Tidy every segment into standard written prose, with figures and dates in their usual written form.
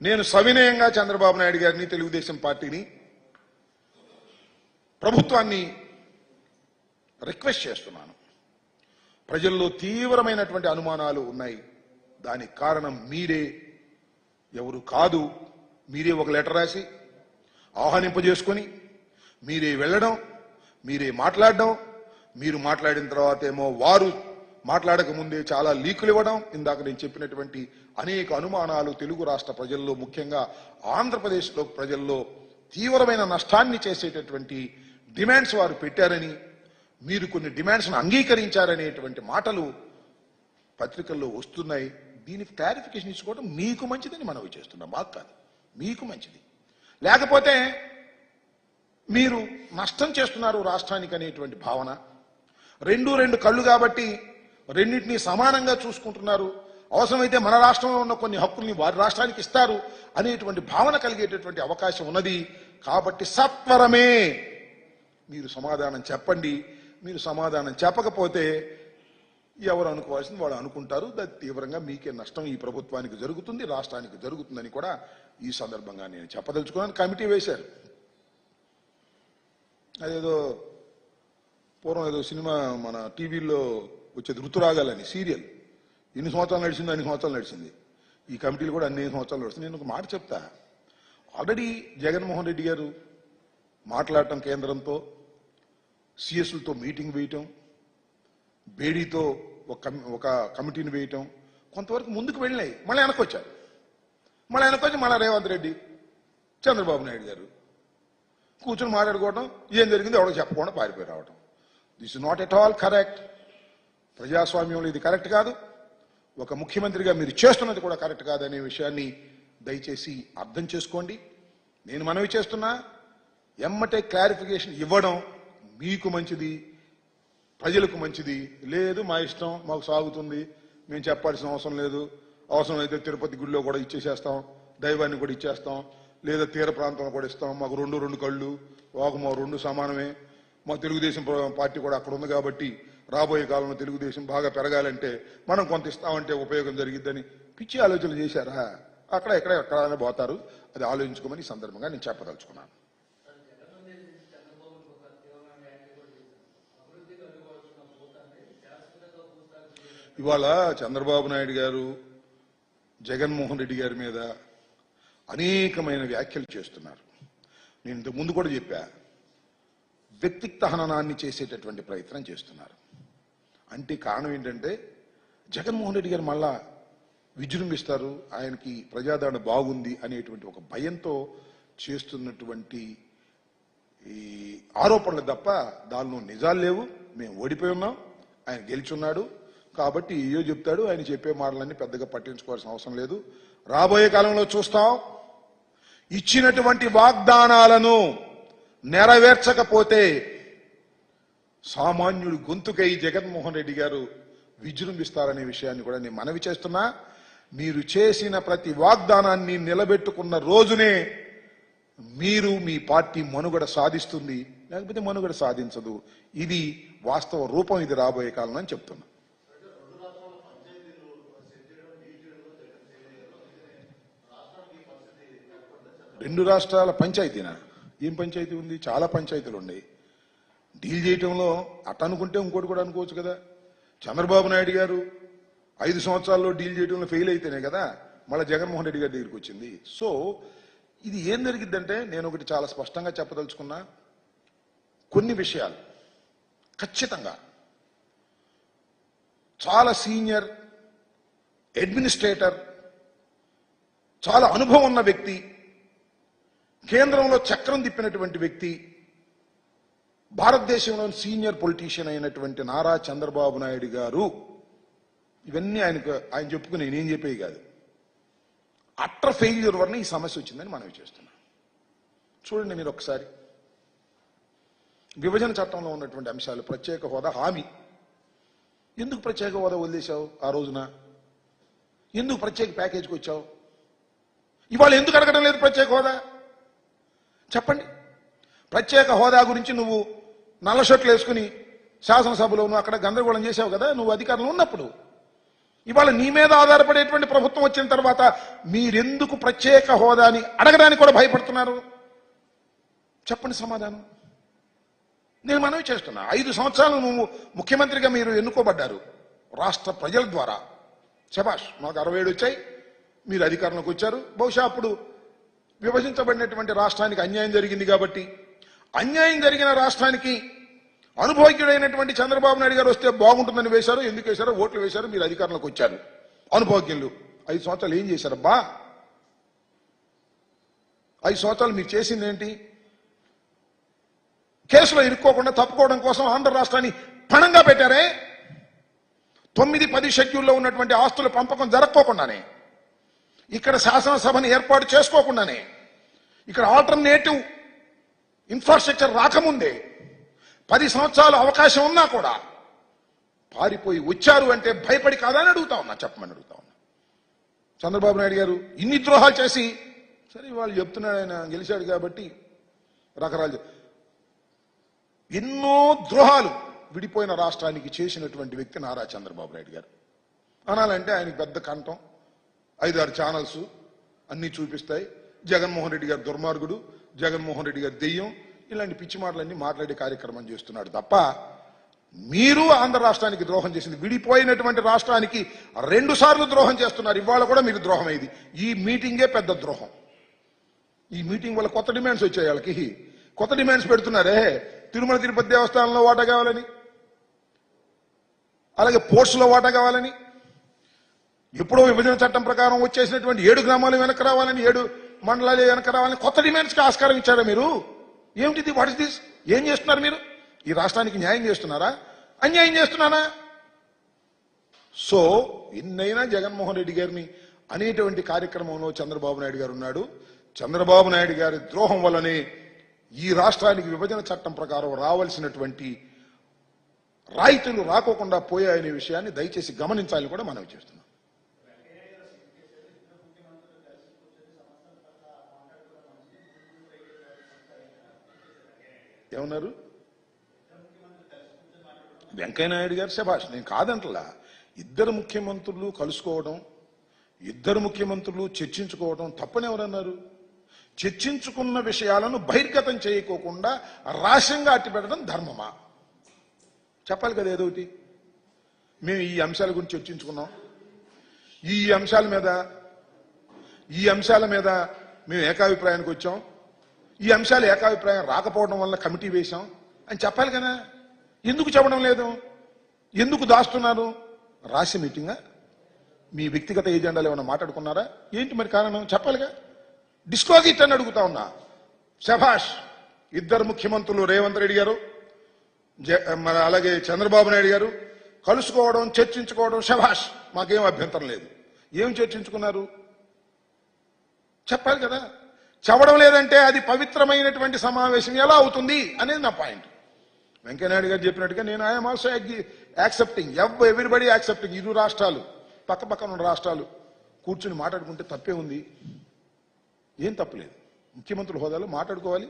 నేను సవినయంగా చంద్రబాబు నాయుడు గారిని, తెలుగుదేశం పార్టీని, ప్రభుత్వాన్ని రిక్వెస్ట్ చేస్తున్నాను. ప్రజల్లో తీవ్రమైనటువంటి అనుమానాలు ఉన్నాయి. దానికి కారణం మీరే, ఎవరు కాదు. మీరే ఒక లెటర్ రాసి ఆహ్వానింపజేసుకొని మీరే వెళ్ళడం, మీరే మాట్లాడడం, మీరు మాట్లాడిన తర్వాత ఏమో వారు మాట్లాడక ముందే చాలా లీకులు ఇవ్వడం, ఇందాక నేను చెప్పినటువంటి అనేక అనుమానాలు తెలుగు రాష్ట్ర ప్రజల్లో, ముఖ్యంగా ఆంధ్రప్రదేశ్లో ప్రజల్లో తీవ్రమైన నష్టాన్ని చేసేటటువంటి డిమాండ్స్ వారు పెట్టారని, మీరు కొన్ని డిమాండ్స్ను అంగీకరించారనేటువంటి మాటలు పత్రికల్లో వస్తున్నాయి. దీనికి క్లారిఫికేషన్ ఇచ్చుకోవడం మీకు మంచిదని మనవి చేస్తున్నాం. మాకు కాదు, మీకు మంచిది. లేకపోతే మీరు నష్టం చేస్తున్నారు రాష్ట్రానికి అనేటువంటి భావన, రెండు కళ్ళు కాబట్టి రెండింటినీ సమానంగా చూసుకుంటున్నారు, అవసరమైతే మన రాష్ట్రంలో ఉన్న కొన్ని హక్కుల్ని వారి రాష్ట్రానికి ఇస్తారు అనేటువంటి భావన కలిగేటటువంటి అవకాశం ఉన్నది. కాబట్టి సత్వరమే మీరు సమాధానం చెప్పండి. మీరు సమాధానం చెప్పకపోతే ఎవరు అనుకోవాల్సింది వాళ్ళు అనుకుంటారు. అది తీవ్రంగా మీకే నష్టం ఈ ప్రభుత్వానికి జరుగుతుంది, రాష్ట్రానికి జరుగుతుందని కూడా ఈ సందర్భంగా నేను చెప్పదలుచుకున్నాను. కమిటీ వేశారు. అదేదో పూర్వం ఏదో సినిమా మన టీవీలో వచ్చేది ఋతురాగాలని సీరియల్, ఎన్ని సంవత్సరాలు నడిచిందో అన్ని సంవత్సరాలు నడిచింది. ఈ కమిటీలు కూడా అన్ని సంవత్సరాలు నడుస్తుంది. నేను ఒక మాట చెప్తా. ఆల్రెడీ జగన్మోహన్ రెడ్డి గారు మాట్లాడటం, కేంద్రంతో సిఎస్లతో మీటింగ్ వేయటం, బేడీతో ఒక కమిటీని వేయటం, కొంతవరకు ముందుకు వెళ్ళినాయి. మళ్ళీ వెనకొచ్చారు. మళ్ళీ రేవంత్ రెడ్డి, చంద్రబాబు నాయుడు గారు కూర్చొని మాట్లాడుకోవడం, ఏం జరిగిందో ఎవడో చెప్పకుండా పారిపోయి రావడం. This is not at all correct. ప్రజాస్వామ్యంలో ఇది కరెక్ట్ కాదు. ఒక ముఖ్యమంత్రిగా మీరు చేస్తున్నది కూడా కరెక్ట్ కాదు అనే విషయాన్ని దయచేసి అర్థం చేసుకోండి. నేను మనవి చేస్తున్నా, ఎమ్మటే క్లారిఫికేషన్ ఇవ్వడం మీకు మంచిది, ప్రజలకు మంచిది. లేదు మా ఇష్టం, మాకు సాగుతుంది, మేము చెప్పాల్సిన అవసరం లేదు, అవసరమైతే తిరుపతి గుడిలో కూడా ఇచ్చేసేస్తాం, దైవాన్ని కూడా ఇచ్చేస్తాం, లేదా తీర ప్రాంతంలో కూడా ఇస్తాం, మాకు రెండు కళ్ళు, మా రెండు సమానమే, మా తెలుగుదేశం పార్టీ కూడా అక్కడ ఉంది కాబట్టి రాబోయే కాలంలో తెలుగుదేశం బాగా పెరగాలంటే మనం కొంత ఇస్తామంటే ఉపయోగం జరిగిద్దని పిచ్చి ఆలోచనలు చేశారా? ఎక్కడైనా పోతారు. అది ఆలోచించుకోమని ఈ సందర్భంగా నేను చెప్పదలుచుకున్నాను. ఇవాళ చంద్రబాబు నాయుడు గారు జగన్మోహన్ రెడ్డి గారి మీద అనేకమైన వ్యాఖ్యలు చేస్తున్నారు. నేను ఇంతకు ముందు కూడా చెప్పా, వ్యక్తిగత హననాన్ని చేసేటటువంటి ప్రయత్నం చేస్తున్నారు. అంటే కారణం ఏంటంటే జగన్మోహన్ రెడ్డి గారు మళ్ళా విజృంభిస్తారు, ఆయనకి ప్రజాదరణ బాగుంది అనేటువంటి ఒక భయంతో చేస్తున్నటువంటి ఈ ఆరోపణలు తప్ప దానిలో నిజాలు లేవు. మేము ఓడిపోయి ఉన్నాం, ఆయన గెలిచున్నాడు కాబట్టి ఏయో చెప్తాడు. ఆయన చెప్పే మాటలన్నీ పెద్దగా పట్టించుకోవాల్సిన అవసరం లేదు. రాబోయే కాలంలో చూస్తాం. ఇచ్చినటువంటి వాగ్దానాలను నెరవేర్చకపోతే సామాన్యుడు గొంతుకై జగన్మోహన్ రెడ్డి గారు విజృంభిస్తారనే విషయాన్ని కూడా నేను మనవి చేస్తున్నా. మీరు చేసిన ప్రతి వాగ్దానాన్ని నిలబెట్టుకున్న రోజునే మీరు మీ పార్టీ మనుగడ సాధిస్తుంది, లేకపోతే మనుగడ సాధించదు. ఇది వాస్తవ రూపం, ఇది రాబోయే కాలం అని చెప్తున్నా. రెండు రాష్ట్రాల పంచాయతీనా? ఏం పంచాయతీ ఉంది? చాలా పంచాయతీలు ఉన్నాయి. డీల్ చేయటంలో అట్ట అనుకుంటే ఇంకోటి కూడా అనుకోవచ్చు కదా. చంద్రబాబు నాయుడు గారు 5 సంవత్సరాల్లో డీల్ చేయడంలో ఫెయిల్ అయితేనే కదా మళ్ళీ జగన్మోహన్ రెడ్డి గారి దగ్గరికి వచ్చింది. సో ఇది ఏం జరిగిద్దంటే, నేను ఒకటి చాలా స్పష్టంగా చెప్పదలుచుకున్నా. కొన్ని విషయాలు ఖచ్చితంగా చాలా సీనియర్ అడ్మినిస్ట్రేటర్, చాలా అనుభవం ఉన్న వ్యక్తి, కేంద్రంలో చక్రం తిప్పినటువంటి వ్యక్తి, భారతదేశంలోని సీనియర్ పొలిటీషియన్ అయినటువంటి నారా చంద్రబాబు నాయుడు గారు, ఇవన్నీ ఆయన చెప్పుకుని నేనేం చెప్పేవి కాదు, అట్టర్ ఫెయిల్యూర్ వలన ఈ సమస్య వచ్చిందని మనవి చేస్తున్నాం. చూడండి మీరు ఒకసారి, విభజన చట్టంలో ఉన్నటువంటి అంశాలు, ప్రత్యేక హోదా హామీ. ఎందుకు ప్రత్యేక హోదా వదిలేశావు ఆ రోజున? ఎందుకు ప్రత్యేక ప్యాకేజీకి వచ్చావు? ఇవాళ ఎందుకు అడగడం లేదు ప్రత్యేక హోదా? చెప్పండి. ప్రత్యేక హోదా గురించి నువ్వు నల్ల షర్ట్లు వేసుకుని శాసనసభలో నువ్వు అక్కడ గందరగోళం చేసావు కదా నువ్వు అధికారంలో ఉన్నప్పుడు. ఇవాళ నీ మీద ఆధారపడేటువంటి ప్రభుత్వం వచ్చిన తర్వాత మీరెందుకు ప్రత్యేక హోదాని అడగడానికి కూడా భయపడుతున్నారు? చెప్పండి సమాధానం. నేను మనవి చేస్తున్నా, 5 సంవత్సరాలు నువ్వు ముఖ్యమంత్రిగా మీరు ఎన్నుకోబడ్డారు రాష్ట్ర ప్రజల ద్వారా. శభాష్, మాకు 67 వచ్చాయి, మీరు అధికారంలోకి వచ్చారు. బహుశా అప్పుడు విభజించబడినటువంటి రాష్ట్రానికి అన్యాయం జరిగింది కాబట్టి, అన్యాయం జరిగిన రాష్ట్రానికి అనుభవజ్ఞుడైనటువంటి చంద్రబాబు నాయుడు గారు వస్తే బాగుంటుందని వేశారు. ఎందుకు వేశారో ఓట్లు వేశారు, మీరు అధికారంలోకి వచ్చారు. అనుభవజ్ఞులు 5 సంవత్సరాలు ఏం చేశారబ్బా? 5 సంవత్సరాలు మీరు చేసింది ఏంటి? కేసులో ఇరుక్కోకుండా తప్పుకోవడం కోసం ఆంధ్ర రాష్ట్రాన్ని పణంగా పెట్టారే. 9-10 షెడ్యూల్లో ఉన్నటువంటి ఆస్తుల పంపకం జరగకోకుండానే, ఇక్కడ శాసనసభను ఏర్పాటు చేసుకోకుండానే, ఇక్కడ ఆల్టర్నేటివ్ ఇన్ఫ్రాస్ట్రక్చర్ రాకముందే 10 సంవత్సరాలు అవకాశం ఉన్నా కూడా పారిపోయి వచ్చారు అంటే భయపడి కాదని అడుగుతా ఉన్నా, చెప్పమని అడుగుతా ఉన్నా. చంద్రబాబు నాయుడు గారు ఇన్ని ద్రోహాలు చేసి, సరే వాళ్ళు చెప్తున్నాడు ఆయన గెలిచాడు కాబట్టి రకరాలు, ఎన్నో ద్రోహాలు విడిపోయిన రాష్ట్రానికి చేసినటువంటి వ్యక్తి నారా చంద్రబాబు నాయుడు గారు. అనాలంటే ఆయనకి పెద్ద కంఠం, 5-6 ఛానల్స్ అన్నీ చూపిస్తాయి. జగన్మోహన్ రెడ్డి గారు దుర్మార్గుడు, జగన్మోహన్ రెడ్డి గారు దెయ్యం, ఇలాంటి పిచ్చి మాటలన్నీ మాట్లాడే కార్యక్రమం చేస్తున్నాడు తప్ప, మీరు ఆంధ్ర రాష్ట్రానికి ద్రోహం చేసింది, విడిపోయినటువంటి రాష్ట్రానికి 2 సార్లు ద్రోహం చేస్తున్నారు. ఇవాళ కూడా మీకు ద్రోహం అయింది. ఈ మీటింగే పెద్ద ద్రోహం. ఈ మీటింగ్ వల్ల కొత్త డిమాండ్స్ వచ్చాయి. వాళ్ళకి కొత్త డిమాండ్స్ పెడుతున్నారే, తిరుమల తిరుపతి దేవస్థానంలో వాటా కావాలని, అలాగే పోర్ట్స్లో వాటా కావాలని, ఎప్పుడో విభజన చట్టం ప్రకారం వచ్చేసినటువంటి 7 గ్రామాలు వెనక్కి రావాలని, 7 మండలాలు వెనక్కి రావాలని కొత్త డిమాండ్స్కి ఆస్కారం ఇచ్చారా మీరు? ఏమిటిది? What is this? ఏం చేస్తున్నారు మీరు? ఈ రాష్ట్రానికి న్యాయం చేస్తున్నారా, అన్యాయం చేస్తున్నారా? సో ఎన్నైనా జగన్మోహన్ రెడ్డి గారిని అనేటువంటి కార్యక్రమంలో చంద్రబాబు నాయుడు గారు ఉన్నాడు. చంద్రబాబు నాయుడు గారి ద్రోహం వల్లనే ఈ రాష్ట్రానికి విభజన చట్టం ప్రకారం రావాల్సినటువంటి రాయితీలు రాకోకుండా పోయాయనే విషయాన్ని దయచేసి గమనించాలని కూడా మనం చేస్తున్నాం. ఏమన్నారు? వెంకయ్యనాయుడు గారు శభాష్, నేను కాదంటలా. 2 ముఖ్యమంత్రులు కలుసుకోవడం, 2 ముఖ్యమంత్రులు చర్చించుకోవడం తప్పని ఎవరన్నారు? చర్చించుకున్న విషయాలను బహిర్గతం చేయకోకుండా రహస్యంగా అట్టిపెట్టడం ధర్మమా? చెప్పాలి కదా ఏదో ఒకటి. మేము ఈ అంశాల గురించి చర్చించుకున్నాం, ఈ అంశాల మీద మేము ఏకాభిప్రాయానికి వచ్చాం, ఈ అంశాలు ఏకాభిప్రాయం రాకపోవడం వల్ల కమిటీ వేశాం అని చెప్పాలి కదా. ఎందుకు చెప్పడం లేదు? ఎందుకు దాస్తున్నారు? రహస్య మీటింగా? మీ వ్యక్తిగత ఏజెండాలు ఏమైనా మాట్లాడుకున్నారా? ఏంటి మరి కారణం? చెప్పాలిగా. డిస్క్లోజ్ ఇట్ అని అడుగుతా ఉన్నా. శభాష్, 2 ముఖ్యమంత్రులు రేవంత్ రెడ్డి గారు మన అలాగే చంద్రబాబు నాయుడు గారు కలుసుకోవడం, చర్చించుకోవడం శభాష్, మాకేం అభ్యంతరం లేదు. ఏం చర్చించుకున్నారు చెప్పాలి కదా. చెప్పడం లేదంటే అది పవిత్రమైనటువంటి సమావేశం ఎలా అవుతుంది అనేది నా పాయింట్. వెంకయ్యనాయుడు గారు చెప్పినట్టుగా నేను I'm also accepting, everybody accepting. 2 రాష్ట్రాలు పక్కపక్కన ఉన్న రాష్ట్రాలు కూర్చుని మాట్లాడుకుంటే తప్పే ఉంది? ఏం తప్పులేదు. ముఖ్యమంత్రుల హోదాలో మాట్లాడుకోవాలి,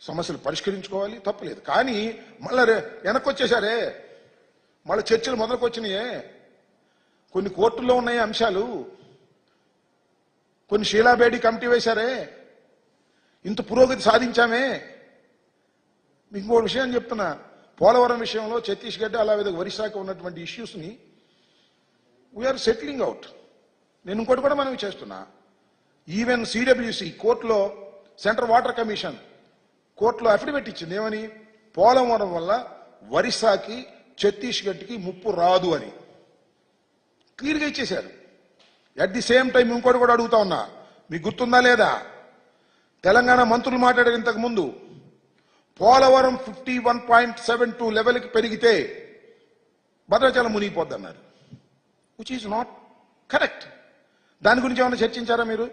సమస్యలు పరిష్కరించుకోవాలి, తప్పలేదు. కానీ మళ్ళీ వెనక్కి వచ్చేసారే, మళ్ళీ చర్చలు మొదలుకొచ్చినాయే. కొన్ని కోర్టుల్లో ఉన్నాయి అంశాలు, కొన్ని షీలాబేడి కమిటీ వేశారే, ఇంత పురోగతి సాధించామే. మీకు ఇంకో విషయం చెప్తున్నా, పోలవరం విషయంలో ఛత్తీస్గఢ్ అలాగే ఒరిస్సాకి ఉన్నటువంటి ఇష్యూస్ని వీఆర్ సెటిలింగ్ అవుట్. నేను ఇంకోటి కూడా మనం చేస్తున్నా, ఈవెన్ సిడబ్ల్యూసి కోర్టులో, సెంట్రల్ వాటర్ కమిషన్ కోర్టులో అఫిడవిట్ ఇచ్చింది. ఏమని? పోలవరం వల్ల ఒరిస్సాకి ఛత్తీస్గఢ్కి ముప్పు రాదు అని క్లియర్గా ఇచ్చేశారు. అట్ ది సేమ్ టైం ఇంకోటి కూడా అడుగుతా ఉన్నా, మీకు గుర్తుందా లేదా? తెలంగాణ మంత్రులు మాట్లాడారు ఇంతకు ముందు, పోలవరం 51.72 లెవెల్కి పెరిగితే భద్రాచలం మునిగిపోద్ది అన్నారు, విచ్ ఈజ్ నాట్ కరెక్ట్. దాని గురించి ఏమైనా చర్చించారా మీరు?